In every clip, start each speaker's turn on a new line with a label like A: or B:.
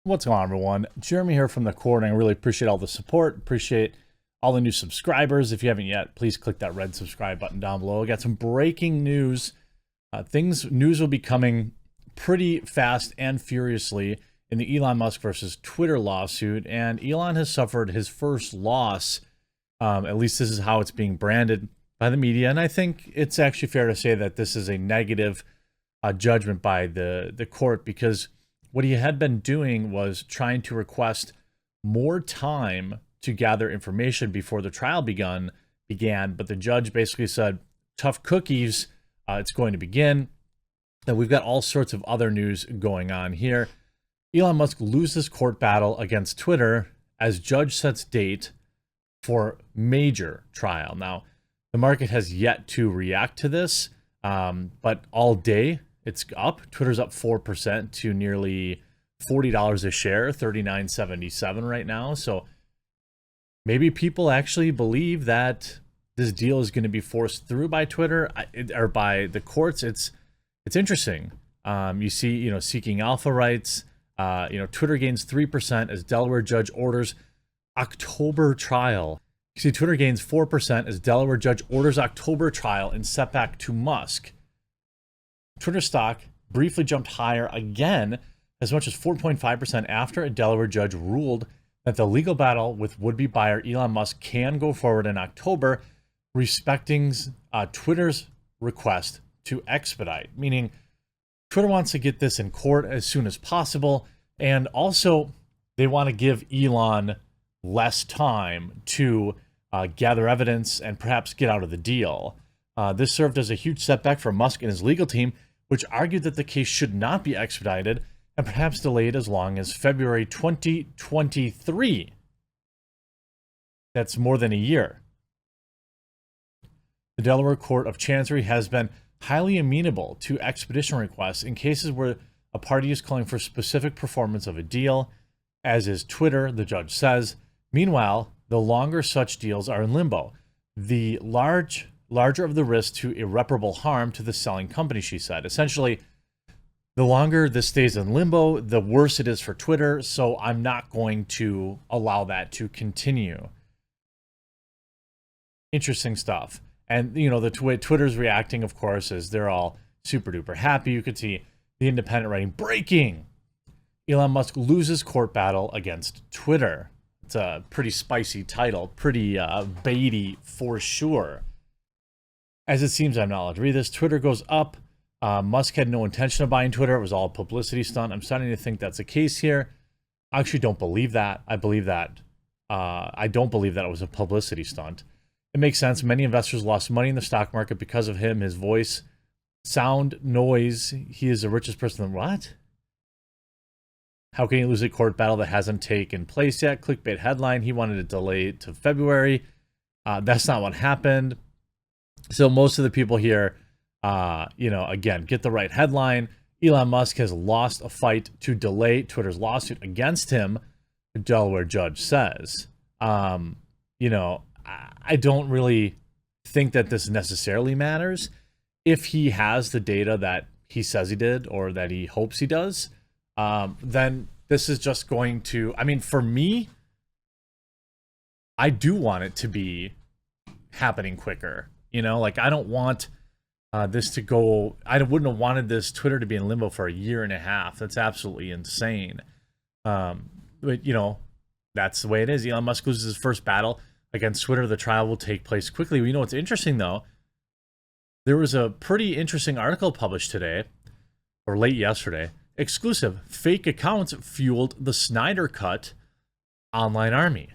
A: What's going on, everyone? Jeremy here from the court, and I really appreciate all the support. Appreciate all the new subscribers. If you haven't yet, please click that red subscribe button down below. I got some breaking news. News will be coming pretty fast and furiously in the Elon Musk versus Twitter lawsuit, and Elon has suffered his first loss. At least this is how it's being branded by the media, and I think it's actually fair to say that this is a negative judgment by the court, because what he had been doing was trying to request more time to gather information before the trial began, but the judge basically said, tough cookies, it's going to begin. And we've got all sorts of other news going on here. Elon Musk loses court battle against Twitter as judge sets date for major trial. Now, the market has yet to react to this, but all day, it's up. Twitter's up 4% to nearly $40 a share, $39.77 right now. So maybe people actually believe that this deal is going to be forced through by Twitter or by the courts. It's interesting. You see, Seeking Alpha writes, Twitter gains 3% as Delaware judge orders October trial. You see, Twitter gains 4% as Delaware judge orders October trial in setback to Musk. Twitter stock briefly jumped higher again, as much as 4.5% after a Delaware judge ruled that the legal battle with would-be buyer Elon Musk can go forward in October, respecting Twitter's request to expedite, meaning Twitter wants to get this in court as soon as possible, and also they want to give Elon less time to gather evidence and perhaps get out of the deal. This served as a huge setback for Musk and his legal team, which argued that the case should not be expedited and perhaps delayed as long as February 2023. That's more than a year. The Delaware Court of Chancery has been highly amenable to expedition requests in cases where a party is calling for specific performance of a deal, as is Twitter, the judge says. Meanwhile, the longer such deals are in limbo, the larger of the risk to irreparable harm to the selling company, she said. Essentially, the longer this stays in limbo, the worse it is for Twitter, so I'm not going to allow that to continue. Interesting stuff. And, the way Twitter's reacting, of course, is they're all super duper happy. You could see The Independent writing, breaking! Elon Musk loses court battle against Twitter. It's a pretty spicy title, pretty baity for sure. As it seems, I'm not allowed to read this. Twitter goes up. Musk had no intention of buying Twitter. It was all a publicity stunt. I'm starting to think that's the case here. I actually don't believe that. I believe that. I don't believe that it was a publicity stunt. It makes sense. Many investors lost money in the stock market because of him, his voice, sound, noise. He is the richest person in the world. What? How can he lose a court battle that hasn't taken place yet? Clickbait headline. He wanted to delay it to February. That's not what happened. So most of the people here, again, get the right headline. Elon Musk has lost a fight to delay Twitter's lawsuit against him, the Delaware judge says. I don't really think that this necessarily matters. If he has the data that he says he did or that he hopes he does, then this is just going to, for me, I do want it to be happening quicker. I don't want this to go. I wouldn't have wanted this Twitter to be in limbo for a year and a half. That's absolutely insane. But that's the way it is. Elon Musk loses his first battle against Twitter. The trial will take place quickly. What's interesting though? There was a pretty interesting article published today, or late yesterday. Exclusive: fake accounts fueled the Snyder cut online army.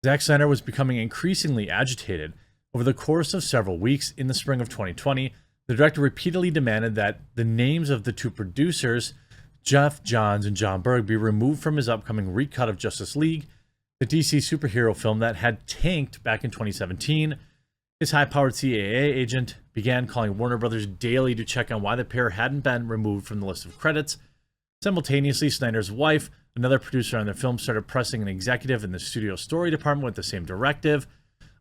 A: Zack Snyder was becoming increasingly agitated. Over the course of several weeks in the spring of 2020, the director repeatedly demanded that the names of the two producers, Jeff Johns and John Berg, be removed from his upcoming recut of Justice League, the DC superhero film that had tanked back in 2017. His high-powered CAA agent began calling Warner Brothers daily to check on why the pair hadn't been removed from the list of credits. Simultaneously, Snyder's wife, another producer on their film, started pressing an executive in the studio story department with the same directive.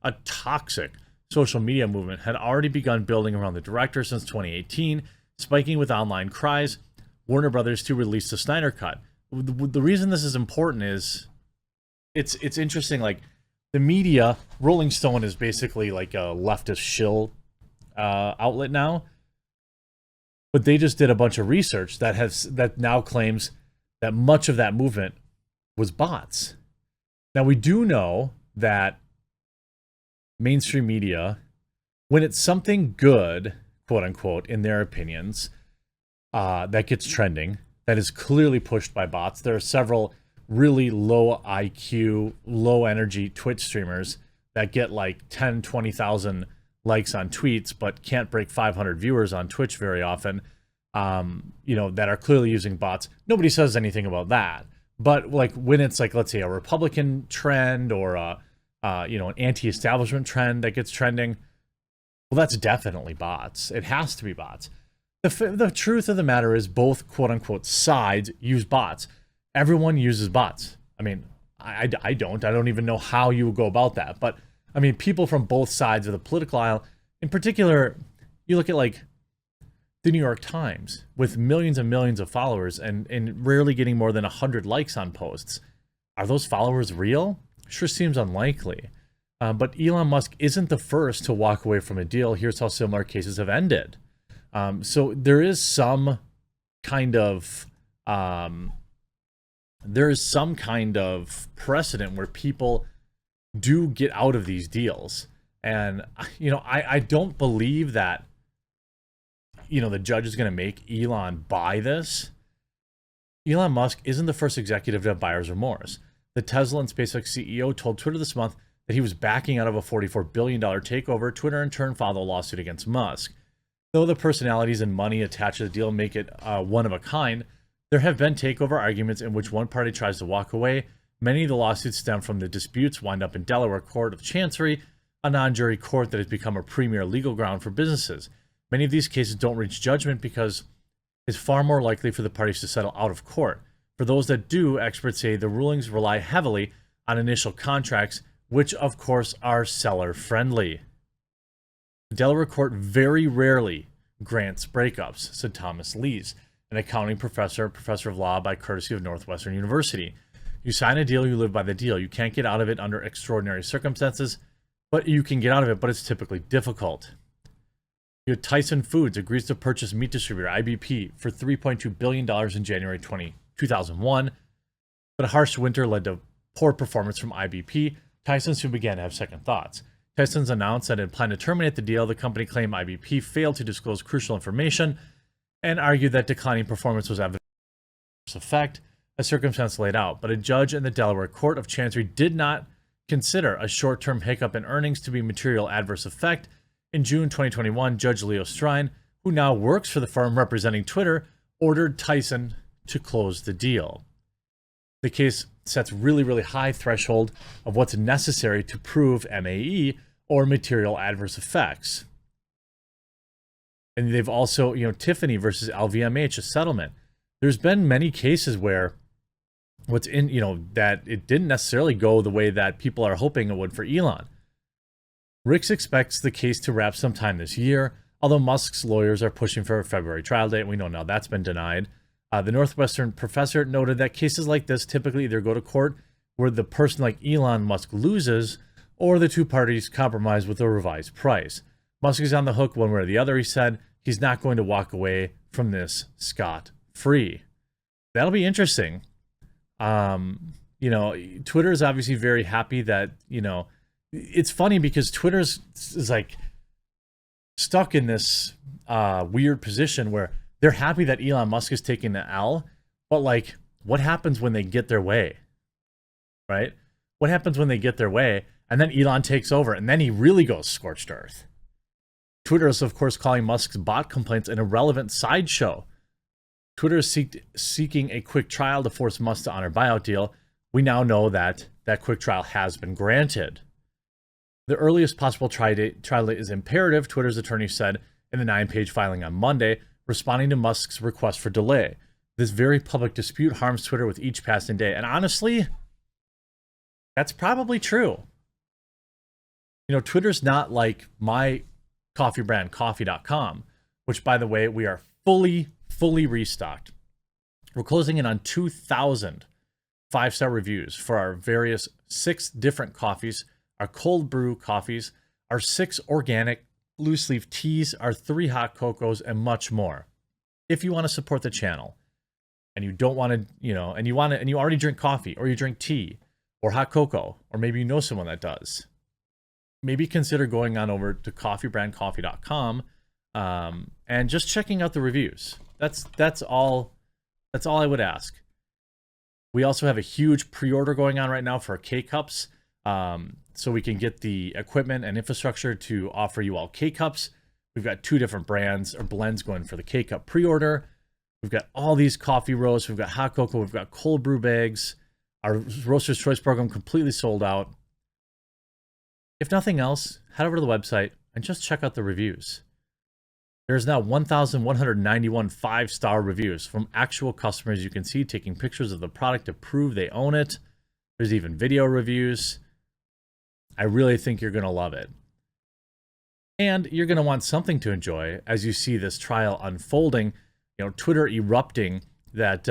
A: A toxic social media movement had already begun building around the director since 2018, spiking with online cries, Warner Brothers to release the Snyder Cut. The reason this is important is it's interesting. Like the media, Rolling Stone is basically like a leftist shill outlet now, but they just did a bunch of research that now claims that much of that movement was bots. Now we do know that mainstream media, when it's something good, quote unquote, in their opinions, that gets trending, that is clearly pushed by bots. There are several really low IQ, low energy Twitch streamers that get like 10, 20,000 likes on tweets, but can't break 500 viewers on Twitch very often, that are clearly using bots. Nobody says anything about that. But like when it's like, let's say a Republican trend or an anti-establishment trend that gets trending, well, that's definitely bots. It has to be bots. The truth of the matter is both quote unquote sides use bots. Everyone uses bots. I mean, I don't even know how you would go about that. But I mean, people from both sides of the political aisle, in particular, you look at like the New York Times with millions and millions of followers and rarely getting more than 100 likes on posts. Are those followers real? Sure seems unlikely. But Elon Musk isn't the first to walk away from a deal. Here's how similar cases have ended. So there is some kind of precedent where people do get out of these deals. And, I don't believe that, the judge is going to make Elon buy this. Elon Musk isn't the first executive to have buyer's remorse. The Tesla and SpaceX CEO told Twitter this month that he was backing out of a $44 billion takeover. Twitter in turn filed a lawsuit against Musk. Though the personalities and money attached to the deal make it one of a kind, there have been takeover arguments in which one party tries to walk away. Many of the lawsuits stem from the disputes wind up in Delaware Court of Chancery, a non-jury court that has become a premier legal ground for businesses. Many of these cases don't reach judgment because it's far more likely for the parties to settle out of court. For those that do, experts say the rulings rely heavily on initial contracts, which of course are seller-friendly. The Delaware court very rarely grants breakups, said Thomas Lees, an accounting professor of law by courtesy of Northwestern University. You sign a deal, you live by the deal. You can't get out of it under extraordinary circumstances, but you can get out of it, but it's typically difficult. Tyson Foods agrees to purchase meat distributor IBP for $3.2 billion in January 2001, but a harsh winter led to poor performance from IBP. Tyson soon began to have second thoughts. Tyson's announced that it planned to terminate the deal. The company claimed IBP failed to disclose crucial information and argued that declining performance was evidence of adverse effect, a circumstance laid out. But a judge in the Delaware Court of Chancery did not consider a short-term hiccup in earnings to be material adverse effect. In June 2021, Judge Leo Strine, who now works for the firm representing Twitter, ordered Tyson to close the deal. The case sets really, really high threshold of what's necessary to prove MAE or material adverse effects. And they've also, Tiffany versus LVMH, a settlement. There's been many cases where that it didn't necessarily go the way that people are hoping it would for Elon. Ricks expects the case to wrap sometime this year, although Musk's lawyers are pushing for a February trial date. We know now that's been denied. The Northwestern professor noted that cases like this typically either go to court where the person like Elon Musk loses, or the two parties compromise with a revised price. Musk is on the hook one way or the other, he said. He's not going to walk away from this scot-free. That'll be interesting. Twitter is obviously very happy that, it's funny because Twitter is like stuck in this weird position where they're happy that Elon Musk is taking the L, but like, what happens when they get their way, right? What happens when they get their way and then Elon takes over and then he really goes scorched earth? Twitter is, of course, calling Musk's bot complaints an irrelevant sideshow. Twitter is seeking a quick trial to force Musk to honor buyout deal. We now know that that quick trial has been granted. The earliest possible trial date is imperative, Twitter's attorney said in the 9-page filing on Monday, responding to Musk's request for delay. This very public dispute harms Twitter with each passing day. And honestly, that's probably true. Twitter's not like my coffee brand, coffee.com, which, by the way, we are fully restocked. We're closing in on 2,000 5-star reviews for our various 6 different coffees, our cold brew coffees, our 6 organic loose leaf teas, our 3 hot cocos, and much more. If you want to support the channel and you don't want to, and you already drink coffee or you drink tea or hot cocoa, or maybe you know someone that does, maybe consider going on over to coffeebrandcoffee.com and just checking out the reviews. That's all I would ask. We also have a huge pre-order going on right now for K-Cups, so we can get the equipment and infrastructure to offer you all K-Cups. We've got 2 different brands or blends going for the K-Cup pre-order. We've got all these coffee roasts. We've got hot cocoa. We've got cold brew bags. Our Roaster's Choice program completely sold out. If nothing else, head over to the website and just check out the reviews. There's now 1,191 5-star reviews from actual customers you can see taking pictures of the product to prove they own it. There's even video reviews. I really think you're going to love it. And you're going to want something to enjoy as you see this trial unfolding. Twitter erupting that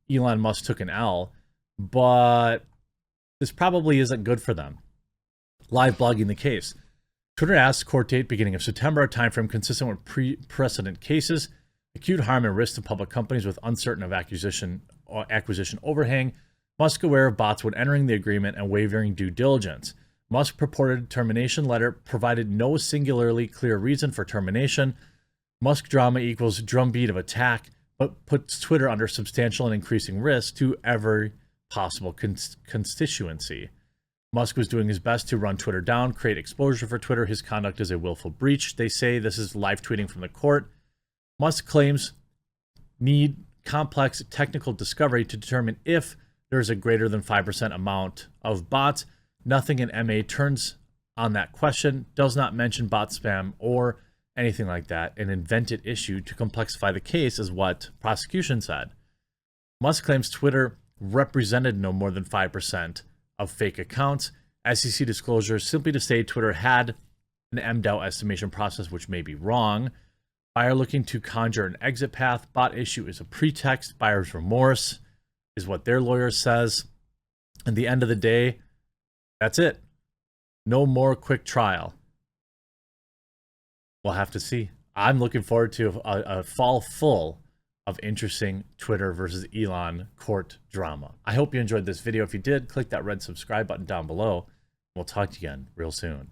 A: Elon Musk took an L, but this probably isn't good for them. Live blogging the case. Twitter asks court date beginning of September, a timeframe consistent with precedent cases, acute harm and risk to public companies with uncertain of acquisition overhang, Musk aware of bots when entering the agreement and waiving due diligence. Musk purported termination letter provided no singularly clear reason for termination. Musk drama equals drumbeat of attack, but puts Twitter under substantial and increasing risk to every possible constituency. Musk was doing his best to run Twitter down, create exposure for Twitter. His conduct is a willful breach. They say this is live tweeting from the court. Musk claims need complex technical discovery to determine if there is a greater than 5% amount of bots. Nothing in MA turns on that question, does not mention bot spam or anything like that. An invented issue to complexify the case is what prosecution said. Musk claims Twitter represented no more than 5% of fake accounts. SEC disclosure simply to say Twitter had an MDAO estimation process, which may be wrong. Buyer looking to conjure an exit path. Bot issue is a pretext. Buyer's remorse is what their lawyer says. At the end of the day, that's it. No more quick trial. We'll have to see. I'm looking forward to a fall full of interesting Twitter versus Elon court drama. I hope you enjoyed this video. If you did, click that red subscribe button down below. We'll talk to you again real soon.